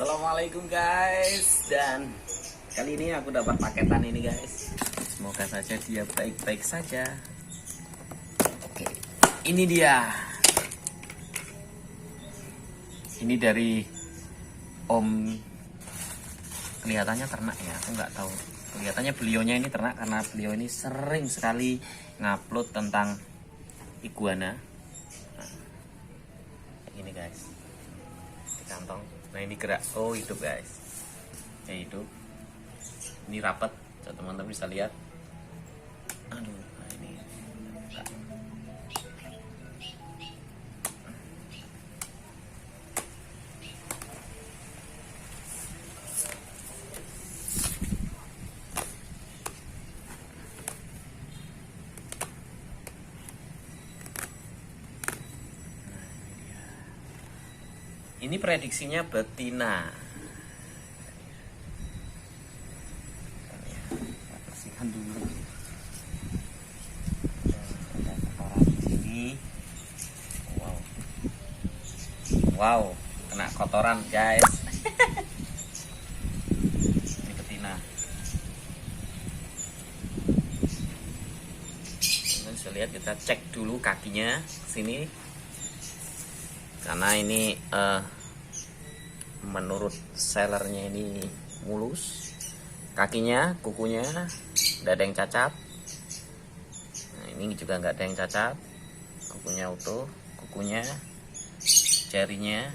Assalamualaikum guys, dan kali ini aku dapat paketan ini guys. Semoga saja dia baik-baik saja. Oke, ini dia. Ini dari Om. Kelihatannya ternak ya, aku nggak tahu. Kelihatannya beliaunya ini ternak karena beliau ini sering sekali ngupload tentang iguana. Nah, ini guys, di kantong. Nah ini gerak, oh hidup guys, ya hidup. Ini rapat, teman-teman bisa lihat. Aduh, nah ini. Ini prediksinya betina. Bersihkan dulu. Ada kotoran di sini. Wow. Wow, kena kotoran guys. Ini betina. Kita bisa lihat, kita cek dulu kakinya sini. Karena ini menurut sellernya ini mulus, kakinya, kukunya tidak ada yang cacat. Nah, ini juga nggak ada yang cacat, kukunya utuh, kukunya, jarinya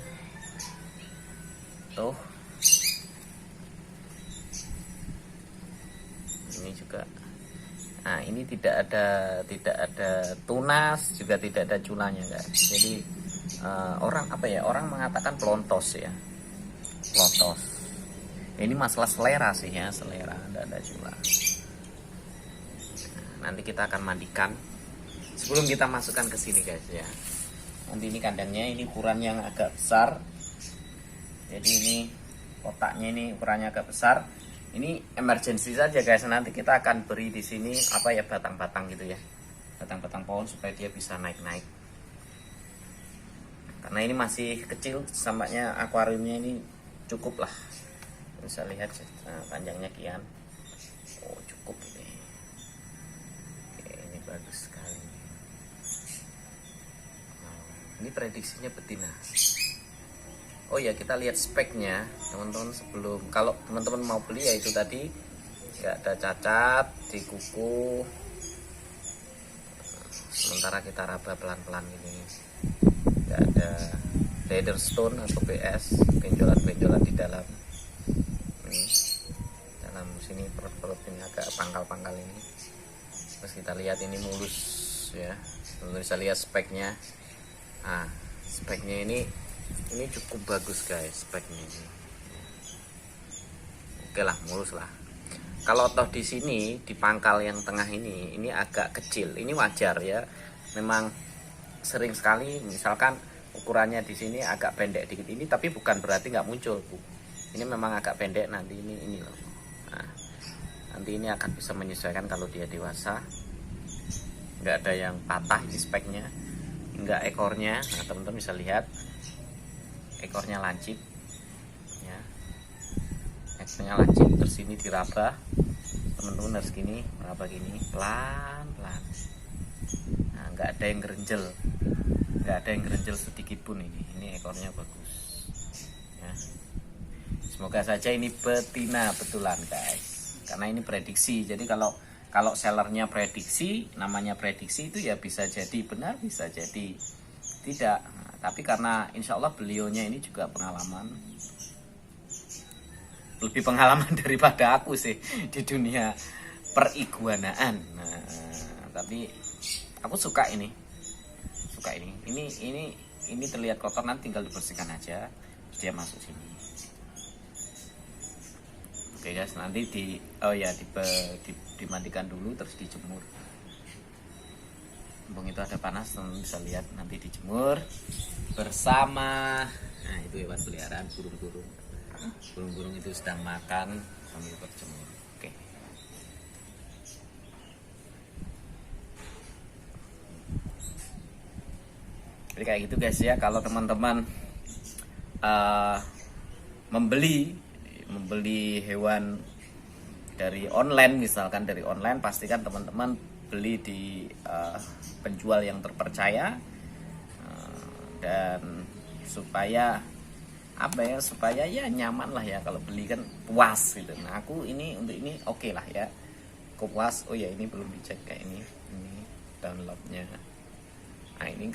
tuh. Ini juga. Nah, ini tidak ada tunas, juga tidak ada culanya guys. Jadi orang mengatakan pelontos ya, pelontos. Ini masalah selera sih ya, selera, tidak ada cula. Nanti kita akan mandikan sebelum kita masukkan ke sini guys ya. Nanti ini kandangnya, ini ukuran yang agak besar. Jadi ini kotaknya ini ukurannya agak besar. Ini emergency saja guys. Nanti kita akan beri di sini batang-batang gitu ya, batang-batang pohon supaya dia bisa naik-naik. Karena ini masih kecil, tampaknya akuariumnya ini cukup lah. Bisa lihat panjangnya kian. Oh cukup ini. Oke, ini bagus sekali. Ini prediksinya betina. Oh ya, kita lihat speknya teman-teman sebelum. Kalau teman-teman mau beli ya itu tadi, nggak ada cacat di kuku. Sementara kita raba pelan-pelan ini. Nggak ada leather stone atau BS, benjolan-benjolan di dalam ini, dalam sini perut-perut ini agak pangkal-pangkal ini. Terus kita lihat ini mulus ya, teman-teman bisa lihat speknya. Nah, speknya ini cukup bagus guys, speknya ini. Oke lah, mulus lah. Kalau toh di sini di pangkal yang tengah ini agak kecil, ini wajar ya. Memang sering sekali misalkan ukurannya di sini agak pendek dikit ini, tapi bukan berarti nggak muncul Bu. Ini memang agak pendek, nanti ini loh. Nah, nanti ini akan bisa menyesuaikan kalau dia dewasa. Nggak ada yang patah di speknya, nggak ekornya. Nah teman-teman bisa lihat ekornya lancip ya, ekornya lancip. Terus ini diraba, teman-teman harus gini, meraba gini pelan-pelan. Nah, nggak ada yang gerenjel, nggak ada yang gerenjel sedikit pun ini ekornya bagus ya. Semoga saja ini betina betulan guys, karena ini prediksi. Jadi kalau sellernya prediksi, namanya prediksi itu ya bisa jadi benar, bisa jadi tidak. Nah, tapi karena insya Allah beliaunya ini juga lebih pengalaman daripada aku sih di dunia periguanaan. Nah, tapi aku suka ini. Ini terlihat kotor, nanti tinggal dibersihkan aja, dia masuk sini. Oke guys, nanti dimandikan dulu terus dijemur. Mumpung itu ada panas, teman bisa lihat, nanti dijemur bersama. Nah itu hewan peliharaan, burung-burung itu sedang makan sambil berjemur. Oke. Jadi kayak gitu guys ya. Kalau teman-teman membeli hewan dari online, misalkan dari online, pastikan teman-teman beli di penjual yang terpercaya, dan supaya supaya ya nyaman lah ya, kalau beli kan puas gitu. Nah aku ini untuk ini oke lah ya, aku puas. Oh ya, ini belum dicek kayak ini downloadnya. Nah ini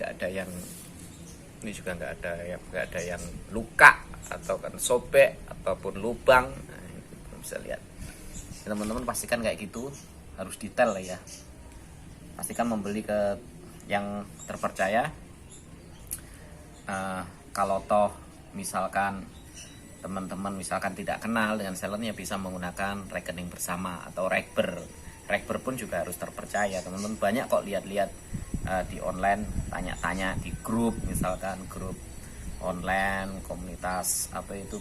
ini juga nggak ada yang luka atau kan sobek ataupun lubang. Nah, ini bisa lihat. Teman-teman pastikan kayak gitu, harus detail lah ya. Pastikan membeli ke yang terpercaya. Kalau toh misalkan teman-teman tidak kenal dengan sellernya, bisa menggunakan rekening bersama atau Rekber pun juga harus terpercaya. Teman-teman banyak kok lihat-lihat di online, tanya-tanya di grup, misalkan grup online komunitas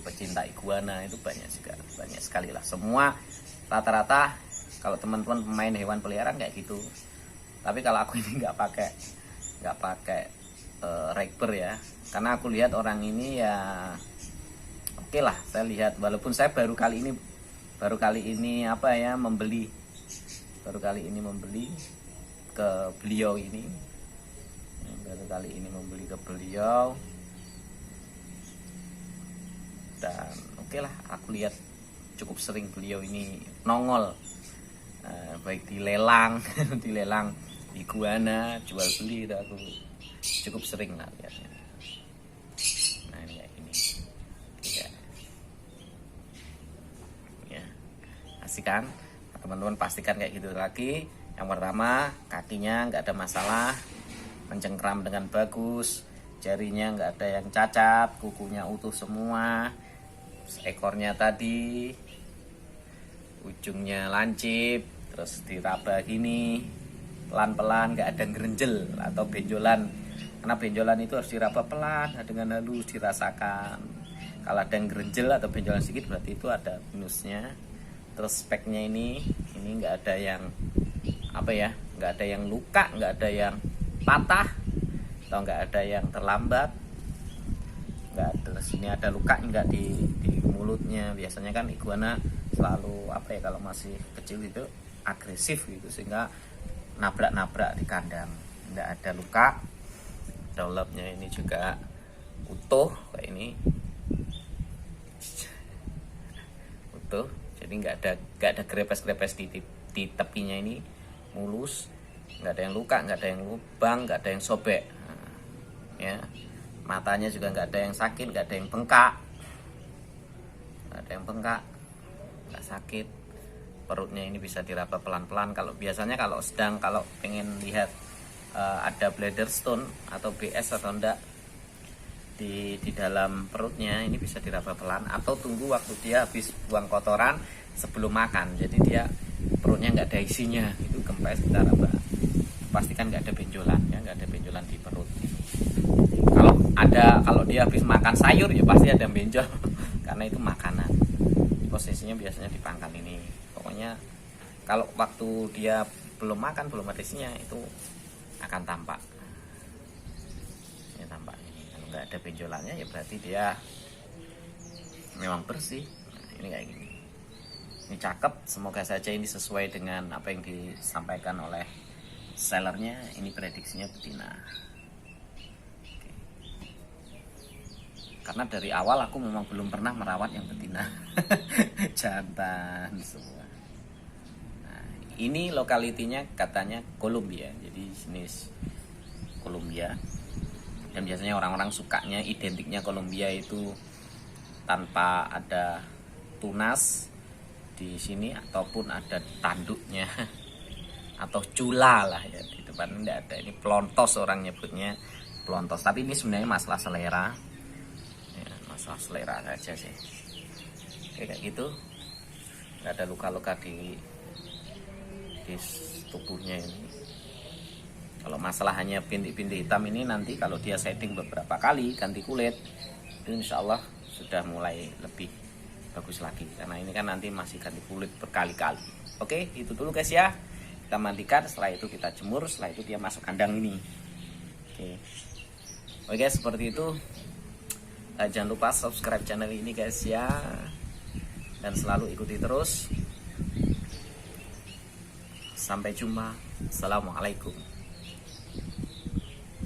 pecinta iguana, itu banyak sekali lah. Semua rata-rata kalau teman-teman pemain hewan peliharaan kayak gitu. Tapi kalau aku ini nggak pakai Rekber ya, karena aku lihat orang ini ya oke lah. Saya lihat, walaupun saya baru kali ini membeli ke beliau ini, dan oke lah, aku lihat cukup sering beliau ini nongol, baik di lelang di lelang iguana jual beli, itu aku cukup sering lah lihatnya. Nah ini kayak gini ya, asik kan teman-teman. Pastikan kayak gitu lagi. Yang pertama, kakinya nggak ada masalah, mencengkram dengan bagus, jarinya nggak ada yang cacat, kukunya utuh semua, ekornya tadi ujungnya lancip, terus diraba gini pelan-pelan, nggak ada gerenjel atau benjolan. Karena benjolan itu harus diraba pelan dengan halus, dirasakan. Kalau ada yang gerenjel atau benjolan sedikit, berarti itu ada minusnya. Terus speknya ini nggak ada yang nggak ada yang luka, nggak ada yang patah, atau nggak ada yang terlambat, nggak ada. Terus ini ada luka nggak di mulutnya. Biasanya kan iguana selalu kalau masih kecil itu agresif gitu, sehingga nabrak di kandang. Nggak ada luka. Downloadnya ini juga utuh kayak ini, utuh. Jadi nggak ada grepes di tepinya, ini mulus, nggak ada yang luka, nggak ada yang lubang, nggak ada yang sobek. Nah, ya, matanya juga nggak ada yang sakit, nggak ada yang bengkak, nggak sakit. Perutnya ini bisa diraba pelan-pelan. Kalau pengen lihat ada bladder stone atau BS atau enggak di dalam perutnya, ini bisa diraba pelan, atau tunggu waktu dia habis buang kotoran sebelum makan. Jadi dia perutnya nggak ada isinya, itu kempes kita raba. Pastikan nggak ada benjolan ya, nggak ada benjolan di perut. Kalau dia habis makan sayur ya pasti ada benjol karena itu makanan. Posisinya biasanya di pangkal ini. Pokoknya kalau waktu dia belum makan, belum ada isinya, itu akan tampak. Ya tampak ini. Kalau nggak ada benjolannya ya berarti dia memang bersih. Nah, ini kayak gini. Ini cakep. Semoga saja ini sesuai dengan apa yang disampaikan oleh sellernya. Ini prediksinya betina. Oke. Karena dari awal aku memang belum pernah merawat yang betina. Jantan semua. Nah, ini lokalitinya katanya Kolombia, jadi jenis Kolombia. Dan biasanya orang-orang sukanya, identiknya Kolombia itu tanpa ada tunas di sini, ataupun ada tanduknya atau cula lah ya, di depan ini tidak ada. Ini pelontos, orang nyebutnya pelontos, tapi ini sebenarnya masalah selera ya, masalah selera saja sih. Kayak gitu, nggak ada luka-luka di tubuhnya ini. Kalau masalah hanya bintik-bintik hitam ini, nanti kalau dia setting beberapa kali ganti kulit, itu insya Allah sudah mulai lebih bagus lagi. Karena ini kan nanti masih ganti kulit berkali-kali. Oke, itu dulu guys ya. Kita mandikan, setelah itu kita jemur, setelah itu dia masuk kandang ini. Oke, seperti itu Jangan lupa subscribe channel ini guys ya, dan selalu ikuti terus. Sampai jumpa. Assalamualaikum.